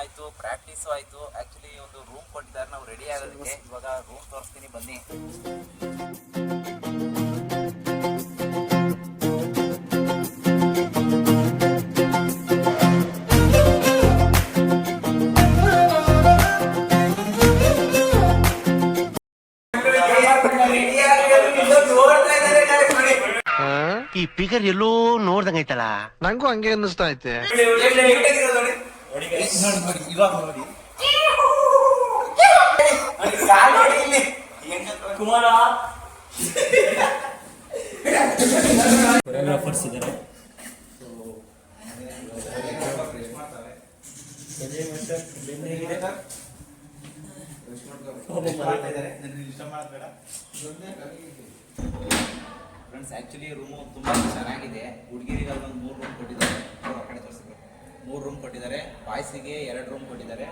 ಆಯ್ತು, ಪ್ರಾಕ್ಟೀಸು ಆಯ್ತು. ಆಕ್ಚುಲಿ ಒಂದು ರೂಮ್ ಕೊಟ್ಟಿದ್ದಾರೆ, ನಾವು ರೆಡಿ ಆಗೋದಕ್ಕೆ. ಇವಾಗ ರೂಮ್ ತೋರಿಸ್ತೀನಿ ಬನ್ನಿ. ಈ ಫಿಗರ್ ಎಲ್ಲೋ ನೋಡ್ದಂಗೈತಲ್ಲ, ನಂಗೂ ಹಂಗೆ ಅನ್ನಿಸ್ತಾ ಐತೆ. ಕೊರಿಯೋಗ್ರಾಫರ್ಸ್ ಇದ್ದಾರೆ. ಫ್ರೆಂಡ್ಸ್, ಆಕ್ಚುಲಿ ರೂಮು ತುಂಬಾ ಚೆನ್ನಾಗಿದೆ. ಹುಡುಗಿರಿಗೆ ಒಂದು 3 ರೂಮ್ ಕೊಟ್ಟಿದ್ದಾರೆ. ಆ ಕಡೆ ತೋರಿಸ್ಬೇಕು. 3 ರೂಮ್ ಕೊಟ್ಟಿದ್ದಾರೆ. ಬಾಯ್ಸಿಗೆ 2 ರೂಮ್ ಕೊಟ್ಟಿದ್ದಾರೆ.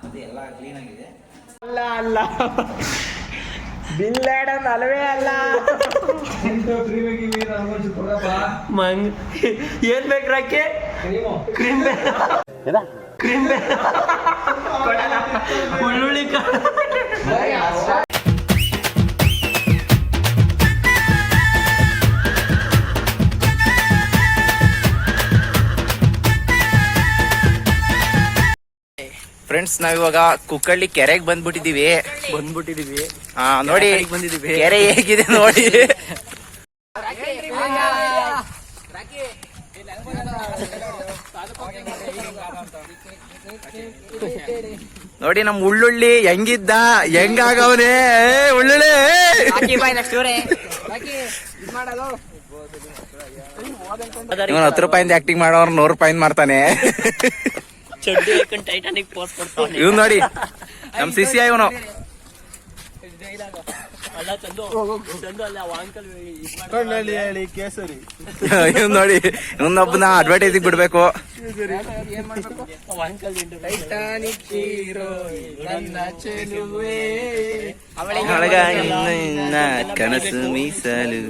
ಮತ್ತೆ ಎಲ್ಲ ಕ್ಲೀನ್ ಆಗಿದೆ. ಅಲ್ಲ ಬಿಲ್ ಆಡೋದು ಅಲ್ವೇ ಅಲ್ಲ. ಮಂಗ್ ಏನ್ ಬೇಕು ರಾಕೆ? ಕ್ರೀಮ್ ಉಳ್ಳುಳ್ಳಿ ಫ್ರೆಂಡ್ಸ್, ನಾವಿವಾಗ ಕುಕ್ಕಳ್ಳಿ ಕೆರೆಗೆ ಬಂದ್ಬಿಟ್ಟಿದೀವಿ. ನೋಡಿ ಬಂದಿದೀವಿ. ಕೆರೆ ಹೇಗಿದೆ ನೋಡಿ. ನೋಡಿ ನಮ್ ಉಳ್ಳುಳ್ಳಿ ಹೆಂಗಿದ್ದ, ಹೆಂಗಾಗವನೆ ಉಳ್ಳುಳ್ಳಿ. 10 ರೂಪಾಯಿಂದ ಆಕ್ಟಿಂಗ್ ಮಾಡೋರು 100 ರೂಪಾಯಿಂದ ಮಾಡ್ತಾನೆ. ಇವ್ ನೋಡಿ ನಮ್ ಸಿಸಿಯ ಇವನು. ಇವ್ ನೋಡಿ ಇನ್ನೊಬ್ಬನ ಅಡ್ವರ್ಟೈಸಿಂಗ್ ಬಿಡ್ಬೇಕು. ಕನಸು ಮೀಸಲು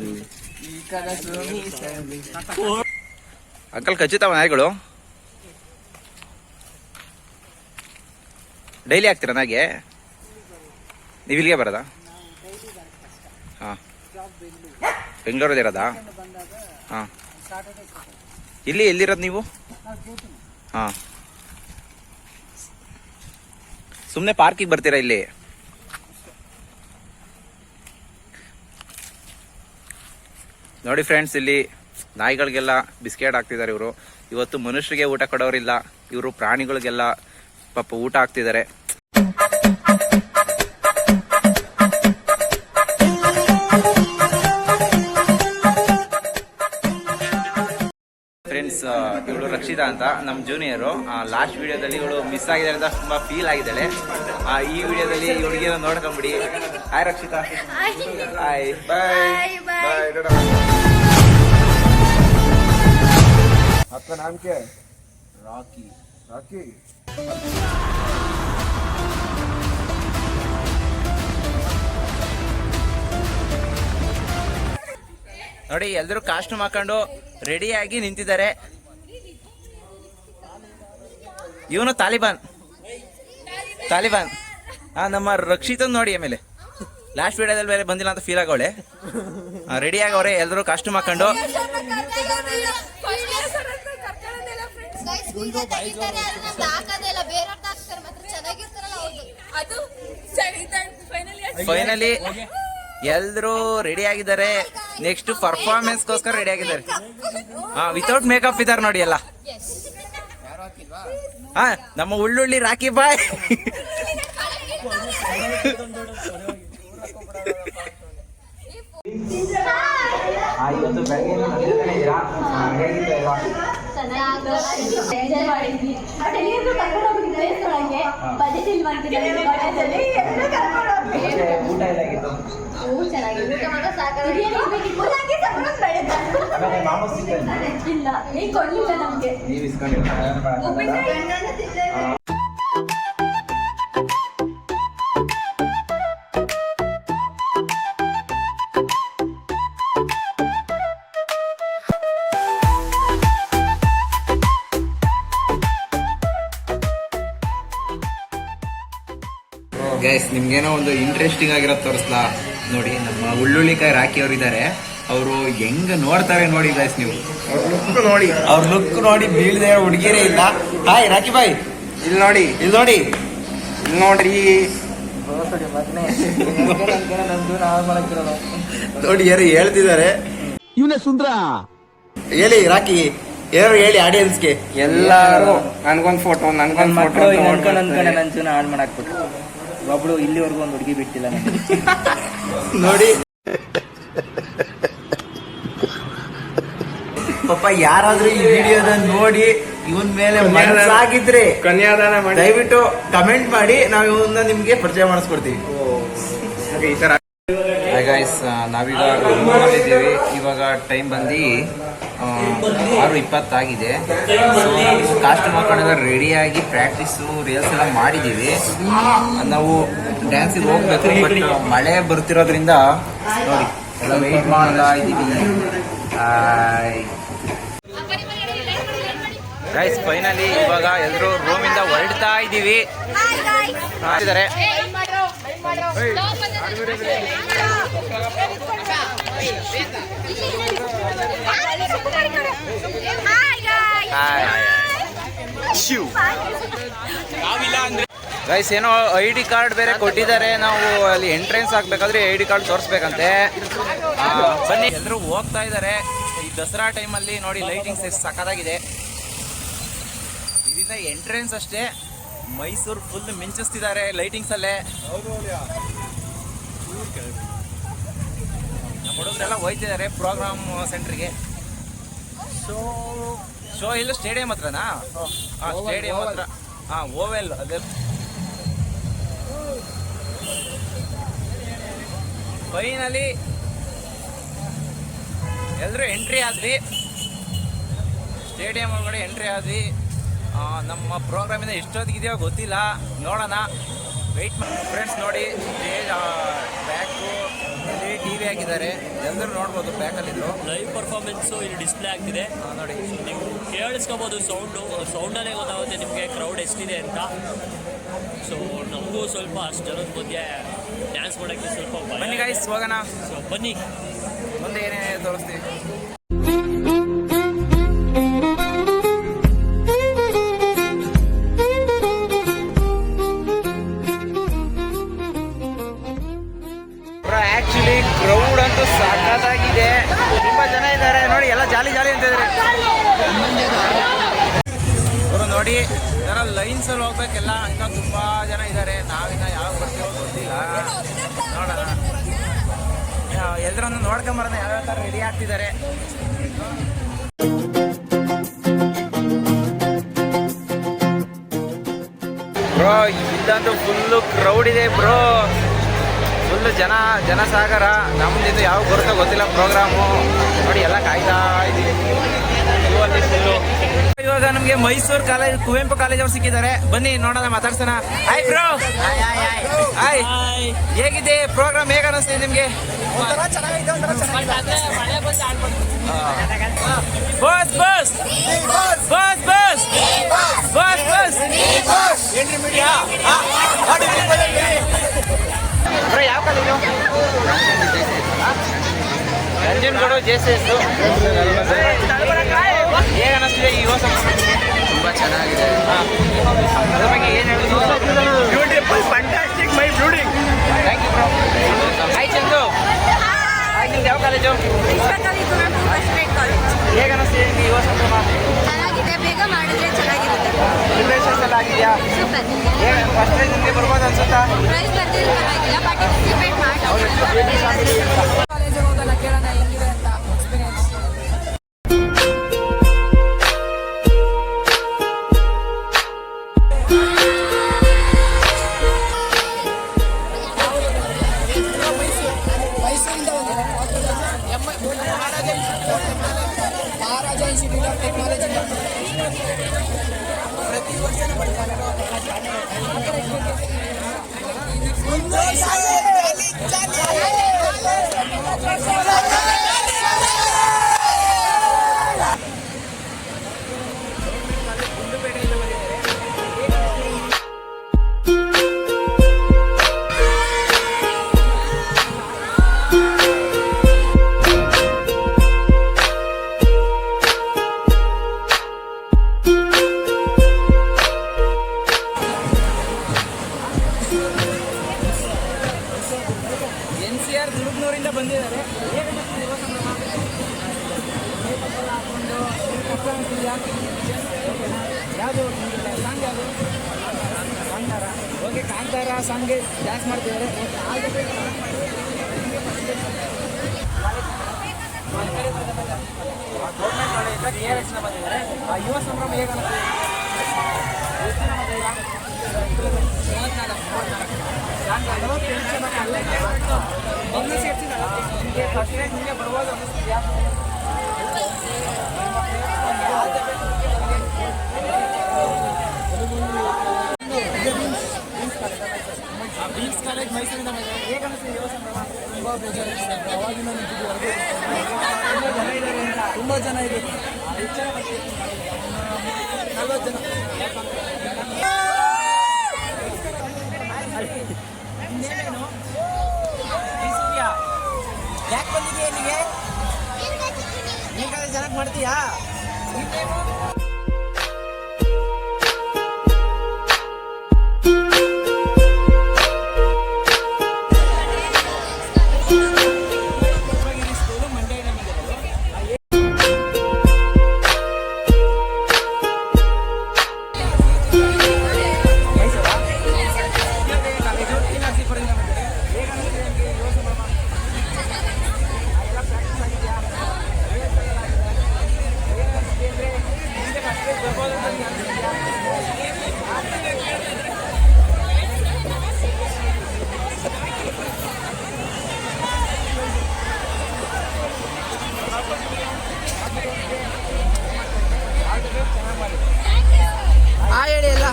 ಅಂಕಲ್ ಖಚಿತವ ನಾಯಿಗಳು ಡೈಲಿ ಆಗ್ತೀರಾ ನಾಗೆ? ನೀವು ಇಲ್ಲಿಗೆ ಬರೋದಾ? ಹಾಂ, ಬೆಂಗಳೂರಲ್ಲಿ ಇರೋದಾ? ಹಾಂ, ಎಲ್ಲಿರೋದು ನೀವು? ಹಾಂ, ಸುಮ್ಮನೆ ಪಾರ್ಕಿಗೆ ಬರ್ತೀರಾ ಇಲ್ಲಿ? ನೋಡಿ ಫ್ರೆಂಡ್ಸ್, ಇಲ್ಲಿ ನಾಯಿಗಳಿಗೆಲ್ಲ ಬಿಸ್ಕೆಟ್ ಹಾಕ್ತಿದ್ದಾರೆ ಇವರು. ಇವತ್ತು ಮನುಷ್ಯರಿಗೆ ಊಟ ಕೊಡೋರಿಲ್ಲ, ಇವರು ಪ್ರಾಣಿಗಳಿಗೆಲ್ಲ ಪಾಪ ಊಟ ಹಾಕ್ತಿದ್ದಾರೆ. ಫ್ರೆಂಡ್ಸ್, ಇವಳು ರಕ್ಷಿತಾ ಅಂತ ನಮ್ಮ ಜೂನಿಯರು. ಲಾಸ್ಟ್ ವಿಡಿಯೋದಲ್ಲಿ ಇವಳು ಮಿಸ್ ಆಗಿದ್ದಾರೆ ಅಂತ ತುಂಬಾ ಫೀಲ್ ಆಗಿದ್ದಾಳೆ. ಈ ವಿಡಿಯೋದಲ್ಲಿ ಇವಳಿಗೆ ನೋಡ್ಕೊಂಬಿಡಿ. ಹಾಯ್ ರಕ್ಷಿತಾ. ಹಾಯ್, ಬಾಯ್ ಬಾಯ್. आपका नाम क्या है? ರಾಕಿ. राकी. ನೋಡಿ ಎಲ್ರು ಕಾಸ್ಟ್ಯೂಮ್ ಹಾಕೊಂಡು ರೆಡಿಯಾಗಿ ನಿಂತಿದ್ದಾರೆ. ಇವನು ತಾಲಿಬಾನ್. ನಮ್ಮ ರಕ್ಷಿತನ್ ನೋಡಿ. ಆಮೇಲೆ ಲಾಸ್ಟ್ ವಿಡಿಯೋದಲ್ಲಿ ಬೇರೆ ಬಂದಿಲ್ಲ ಅಂತ ಫೀಲ್ ಆಗೋಳೆ. ರೆಡಿ ಆಗವ್ರೆ ಎಲ್ರು ಕಾಸ್ಟ್ಯೂಮ್ ಹಾಕೊಂಡು. ಫೈನಲಿ ಎಲ್ರು ರೆಡಿ ಆಗಿದ್ದಾರೆ. ನೆಕ್ಸ್ಟ್ ಪರ್ಫಾರ್ಮೆನ್ಸ್ಗೋಸ್ಕರ ರೆಡಿ ಆಗಿದ್ದಾರೆ. ವಿತೌಟ್ ಮೇಕಪ್ ಇದಾರೆ ನೋಡಿ ಎಲ್ಲ. ನಮ್ಮ ಉಳ್ಳುಳ್ಳಿ ರಾಕಿ ಬಾಯ್. ಇವತ್ತು ಬೆಳಗ್ಗೆ ಊಟ ಎಲ್ಲಾಗಿತ್ತು? ನೀವು ಇಸ್ಕೊಂಡಿಲ್ಲ. ಗೈಸ್ ನಿಮ್ಗೇನೋ ಒಂದು ಇಂಟ್ರೆಸ್ಟಿಂಗ್ ಆಗಿರೋದು ತೋರಿಸ್ಲಾ ನೋಡಿ. ನಮ್ಮ ಉಳ್ಳುಳ್ಳಿಕಾಯಿ ರಾಕಿ ಅವ್ರು ಇದ್ದಾರೆ. ಅವರು ಹೆಂಗ್ ನೋಡ್ತಾರೆ ನೋಡಿ ಗೈಸ್, ನೀವು ಅವ್ರ ಲುಕ್ ನೋಡಿ ಬೀಳದೆ ಹುಡುಗಿರೇ ಇಲ್ಲ. ಹಾಯ್ ರಾಕಿ ಬಾಯ್, ಇಲ್ಲಿ ನೋಡಿ ನೋಡ್ರಿ ನೋಡಿ ಯಾರು ಹೇಳ್ತಿದ್ದಾರೆ. ಇವನೇ ಸುಂದ್ರ. ಹೇಳಿ ರಾಕಿ, ಯಾರು ಹೇಳಿ ಆಡಿಯನ್ಸ್ಗೆ. ಎಲ್ಲಾರು ನನ್ಗೊಂದ್ ಫೋಟೋ ಅನ್ಕೊಂಡ್ ನನ್ನ ಜೀವನ ಹಾಳು ಮಾಡಾಕ್ಬಿಟ್ರು. ಒಬ್ಳು ಇಲ್ಲಿವರೆಗೂ ಒಂದು ಹುಡುಗಿ ಬಿಟ್ಟಿಲ್ಲ ನನಗೆ. ನೋಡಿ ಪಾಪ ಯಾರಾದ್ರೂ ಈ ವಿಡಿಯೋದ ನೋಡಿ ಇವನ್ ಮೇಲೆ ಮನಸ್ಸಾಗಿದ್ರೆ ಕನ್ಯಾದಾನ ಮಾಡಿ ದಯವಿಟ್ಟು ಕಮೆಂಟ್ ಮಾಡಿ, ನಾವು ಇವನ್ನ ನಿಮ್ಗೆ ಪರಿಚಯ ಮಾಡಿಸ್ಕೊಡ್ತೀವಿ. ಈ ತರ ಗೈಸ್ ನಾವೀಗ ರೂಮಲ್ಲಿದ್ದೀವಿ. ಇವಾಗ ಟೈಮ್ ಬಂದು 6:20 ಆಗಿದೆ. ಸೊ ಕಾಸ್ಟ್ಯೂಮ್ ಹಾಕೊಂಡೆಲ್ಲ ರೆಡಿಯಾಗಿ ಪ್ರಾಕ್ಟೀಸು ರಿಹರ್ಸಲ್ ಎಲ್ಲ ಮಾಡಿದ್ದೀವಿ. ನಾವು ಡ್ಯಾನ್ಸಿಗೆ ಹೋಗ್ಬೇಕು, ಬಟ್ ಮಳೆ ಬರ್ತಿರೋದ್ರಿಂದ ನೋಡಿ ಎಲ್ಲ ವೆಯ್ಟ್ ಮಾಡ್ತಾ ಇದ್ದೀವಿ. ಗೈಸ್ ಫೈನಲಿ ಇವಾಗ ಎಲ್ಲರೂ ರೂಮಿಂದ ಹೊರಡ್ತಾ ಇದ್ದೀವಿ. ಇದ್ದಾರೆ ಗೈಸ್ ಏನೋ ID ಕಾರ್ಡ್ ಬೇರೆ ಕೊಟ್ಟಿದ್ದಾರೆ. ನಾವು ಅಲ್ಲಿ ಎಂಟ್ರೆನ್ಸ್ ಆಗ್ಬೇಕಾದ್ರೆ ID ಕಾರ್ಡ್ ತೋರಿಸ್ಬೇಕಂತೆ. ಬನ್ನಿ ಎಲ್ಲರೂ ಹೋಗ್ತಾ ಇದ್ದಾರೆ. ಈ ದಸರಾ ಟೈಮಲ್ಲಿ ನೋಡಿ ಲೈಟಿಂಗ್ಸ್ ಎಷ್ಟು ಸಕ್ಕತ್ತಾಗಿದೆ. ಇದರಿಂದ ಎಂಟ್ರೆನ್ಸ್ ಅಷ್ಟೇ, ಮೈಸೂರು ಫುಲ್ ಮಿಂಚಿಸ್ತಿದ್ದಾರೆ ಲೈಟಿಂಗ್ಸ್ ಅಲ್ಲೇ. ನಮ್ಮ ಹುಡುಗರೆಲ್ಲ ಹೋಯ್ತಿದ್ದಾರೆ ಪ್ರೋಗ್ರಾಮ್ ಸೆಂಟ್ರಿಗೆ. ಶೋ ಇಲ್ಲ ಸ್ಟೇಡಿಯಂ ಹತ್ರನಾ? ಸ್ಟೇಡಿಯಂ ಹತ್ರ. ಓವೆಲ್ ಅದೇ. ಫೈನಲಿ ಎಲ್ಲರೂ ಎಂಟ್ರಿ ಆದ್ವಿ, ಸ್ಟೇಡಿಯಂ ಒಳಗಡೆ ಎಂಟ್ರಿ ಆದ್ವಿ. ನಮ್ಮ ಪ್ರೋಗ್ರಾಮಿಂದ ಎಷ್ಟೊತ್ತಿಗಿದೆಯೋ ಗೊತ್ತಿಲ್ಲ, ನೋಡೋಣ, ವೆಯ್ಟ್ ಮಾಡಿ. ಫ್ರೆಂಡ್ಸ್ ನೋಡಿ ಸ್ಟೇಜ್ ಬ್ಯಾಕು ಇಲ್ಲಿ TV ಹಾಕಿದ್ದಾರೆ, ಎಲ್ಲರೂ ನೋಡ್ಬೋದು. ಬ್ಯಾಕಲ್ಲಿದ್ರು ಲೈವ್ ಪರ್ಫಾರ್ಮೆನ್ಸು ಇಲ್ಲಿ ಡಿಸ್ಪ್ಲೇ ಆಗ್ತಿದೆ ನೋಡಿ. ನೀವು ಕೇಳಿಸ್ಕೋಬೋದು ಸೌಂಡಲ್ಲೇ ಗೊತ್ತಾಗುತ್ತೆ ನಿಮಗೆ ಕ್ರೌಡ್ ಎಷ್ಟಿದೆ ಅಂತ. ಸೊ ನಮಗೂ ಸ್ವಲ್ಪ ಅಷ್ಟು ಜನದ ಮಧ್ಯೆ ಡ್ಯಾನ್ಸ್ ಮಾಡೋಕ್ಕೆ ಸ್ವಲ್ಪ ಭಯ. ಬನ್ನಿ ಗೈಸ್ ಹೋಗೋಣ. ಸೊ ಬನ್ನಿ ಮುಂದೆ ಏನೇನೇ ತೋರಿಸ್ತೀವಿ. ಆಕ್ಚುಲಿ ಕ್ರೌಡ್ ಅಂತೂ ಸಾಕಾಗಿದೆ, ತುಂಬಾ ಜನ ಇದ್ದಾರೆ ನೋಡಿ, ಎಲ್ಲ ಜಾಲಿ ಜಾಲಿ ಅಂತ ಇದ್ದಾರೆ ಅವರು. ನೋಡಿ ಜನ ಲೈನ್ಸ್ ಅಲ್ಲಿ ಹೋಗ್ಬೇಕೆಲ್ಲ, ಇನ್ನ ತುಂಬಾ ಜನ ಇದ್ದಾರೆ. ನಾವಿನ್ನ ಯಾವಾಗ ಬರ್ತೀವೋ ಗೊತ್ತಿಲ್ಲ, ನೋಡೋಣ. ಎಲ್ಲರನ್ನು ನೋಡ್ಕೊಂಬರೋಣ ಯಾವ್ಯಾವ ಥರ ರೆಡಿ ಆಗ್ತಿದ್ದಾರೆ. ಬ್ರೋ ಇಲ್ಲಂತೂ ಫುಲ್ಲು ಕ್ರೌಡ್ ಇದೆ ಬ್ರೋ, ಫುಲ್ ಜನಸಾಗರ. ನಮ್ದಿದ್ದು ಯಾವಾಗ ಬರುತ್ತೋ ಗೊತ್ತಿಲ್ಲ ಪ್ರೋಗ್ರಾಮು. ನೋಡಿ ಎಲ್ಲ ಕಾಯ್ತಾ ಇದ್ದೀವಿ. ಇವಾಗ ನಮಗೆ ಮೈಸೂರು ಕಾಲೇಜ್, ಕುವೆಂಪು ಕಾಲೇಜ್ ಅವ್ರು ಸಿಕ್ಕಿದ್ದಾರೆ. ಬನ್ನಿ ನೋಡೋಣ, ಮಾತಾಡ್ಸೋಣ. Hi bro. ಹಾಯ್, ಹೇಗಿದೆ ಪ್ರೋಗ್ರಾಮ್? ಹೇಗೆ ಅನಿಸ್ತಿದೆ ನಿಮ್ಗೆ? Bus bus bus bus bus bus bro ಯಾವ ಕಾಲೇಜು? ನಂಜನಗೂಡು JCS. ಹೇಗೆ ಅನಿಸ್ತಿದೆ ಈ ಹೊಸ? ತುಂಬ ಚೆನ್ನಾಗಿದೆ. ಅದ್ರ ಬಗ್ಗೆ ಏನು ಹೇಳೋದು? ಬ್ಯೂಟಿಫುಲ್, ಫ್ಯಾಂಟಾಸ್ಟಿಕ್, ಮೈ ಬ್ಯೂಟಿಂಗ್. Thank you bro. Hi Chandu. Hi, ನಿಮ್ದು ಯಾವ ಕಾಲೇಜು? ಹೇಗೆ ಅನಿಸ್ತಿದೆ ನಿಮ್ಗೆ ಈ ಹೊಸ? ಚೆನ್ನಾಗಿದೆ, ಬೇಗ ಮಾಡಿದ್ರೆ ಚೆನ್ನಾಗಿರುತ್ತೆ. ಪ್ರಿಪರೇಷನ್ಸ್ ಎಲ್ಲ ಆಗಿದೆಯಾ? ಹೇಗೆ ಫಸ್ಟ್ ಪ್ರೈಸ್ ನಿಮಗೆ ಬರ್ಬೋದು ಅನ್ಸುತ್ತಾ? ಪ್ರೈಸ್ ಬರ್ತಿದ್ರೆ ಪರವಾಗಿಲ್ಲ, ಪಾರ್ಟಿಸಿಪೇಟ್ ಮಾಡಿ. ಕಾಲೇಜಿಗೆ ಹೋಗಲ್ಲ, ಕೇಳೋಣ ಹೆಂಗಿದೆ ಅಂತ ಎಕ್ಸ್ಪೀರಿಯನ್ಸ್. ಮೈಸೂರಿಂದ ಮಹಾರಾಜ ಇನ್ಸ್ಟಿಟ್ಯೂಟ್ ಆಫ್ ಟೆಕ್ನಾಲಜಿ ಪ್ರತಿ ವರ್ಷ ಯಾವುದು ಸಾಂಗ್ ಯಾವುದು ಕಾಂತಾರ. ಓಕೆ, ಕಾಂತಾರ ಸಾಂಗ್ಗೆ ಡ್ಯಾನ್ಸ್ ಮಾಡ್ತಿದ್ದಾರೆ. ಗೌರ್ಮೆಂಟ್ ಕಾಲೇಜಿಂದ DRS ಬಂದಿದ್ದಾರೆ. ಆ ಯುವ ಸಂಭ್ರಮ ಹೇಗೆ ಅನಿಸ್ತಿದೆ? ನಿಮಗೆ ಫಸ್ಟ್ ಟೈಮ್ ನಿಮಗೆ ಬರ್ಬೋದು ಅನ್ನಿಸ್ತಿದ್ಯಾ? ಬೀಮ್ಸ್ ಕಾಲೇಜ್ ಮೈಸೂರಿಂದ ಬಂದಿದ್ದಾರೆ. ಹೇಗೆ ಅನಿಸ್ತಿದೆ ಯುವ ಸಂಭ್ರಮ? ತುಂಬ ಬೇಜಾರಾಗಿದೆ. ಅವಾಗಿಂದ ತುಂಬ ಜನ ಇದೆ. ಎಷ್ಟು ಜನ ಬರ್ತೀವಿ? 40 ಜನ. ಇನ್ನೇನೇನು ಯಾಕೆ ಬಂದಿದೀಯ ಇಲ್ಲಿಗೆ? ನೀನು ಜನಕ್ಕೆ ಮಾಡ್ತೀಯಾ? ಹೇಳಿ ಎಲ್ಲ.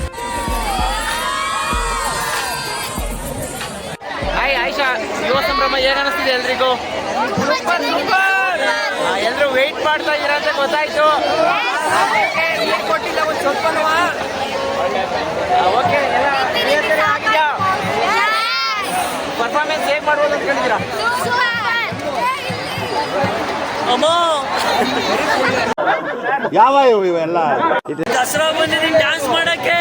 ಹಾಯ್ ಆಯಿಷಾ, ಯುವ ಸಂಭ್ರಮ ಹೇಗೆ ಅನಿಸ್ತಿದೆ ಎಲ್ರಿಗೂ? ಎಲ್ಲರೂ ವೆಯ್ಟ್ ಮಾಡ್ತಾ ಇದ್ದೀರಾ ಅಂತ ಗೊತ್ತಾಯ್ತು. ಕೊಟ್ಟಿಲ್ಲ ಒಂದು ಸ್ವಲ್ಪ. ಓಕೆ, ಎಲ್ಲ ಆಗಿದೆಯಾ? ಪರ್ಫಾರ್ಮೆನ್ಸ್ ಹೇಗೆ ಮಾಡ್ಬೋದು ಅಂದ್ಕೊಂಡಿದ್ದೀರಾ? ಅಮ್ಮ ಯಾವ ಇವೆಲ್ಲ ದಸರಾ ಬಂದಿದ್ದೀನಿ ಡ್ಯಾನ್ಸ್ ಮಾಡಕ್ಕೆ.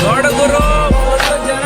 ನೋಡಗುರು ಜನ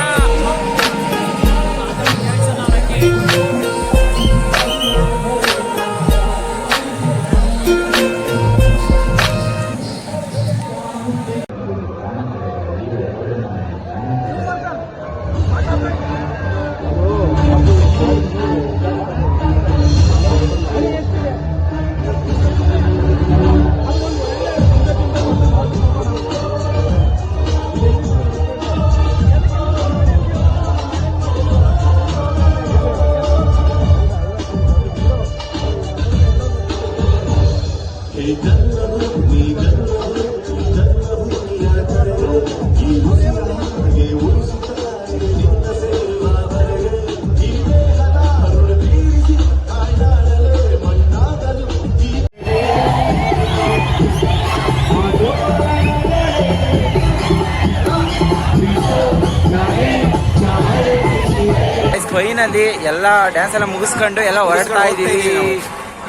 ಫೈನಲಿ ಎಲ್ಲ ಡ್ಯಾನ್ಸ್ ಎಲ್ಲ ಮುಗಿಸ್ಕೊಂಡು ಎಲ್ಲ ಹೊರಡ್ತಾ ಇದೀವಿ.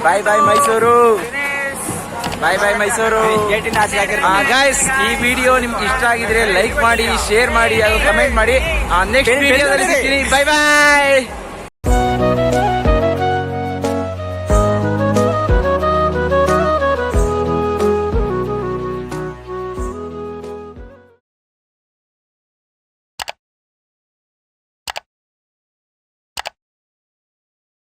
ಬಾಯ್ ಬಾಯ್ ಮೈಸೂರು, ಬಾಯ್ ಬಾಯ್ ಮೈಸೂರು. ಗೈಸ್, ಈ ವಿಡಿಯೋ ನಿಮ್ಗೆ ಇಷ್ಟ ಆಗಿದ್ರೆ ಲೈಕ್ ಮಾಡಿ, ಶೇರ್ ಮಾಡಿ, ಅದು ಕಮೆಂಟ್ ಮಾಡಿ. ನೆಕ್ಸ್ಟ್ ವಿಡಿಯೋದಲ್ಲಿ ಸಿಗ್ತೀನಿ. ಬಾಯ್ ಬಾಯ್.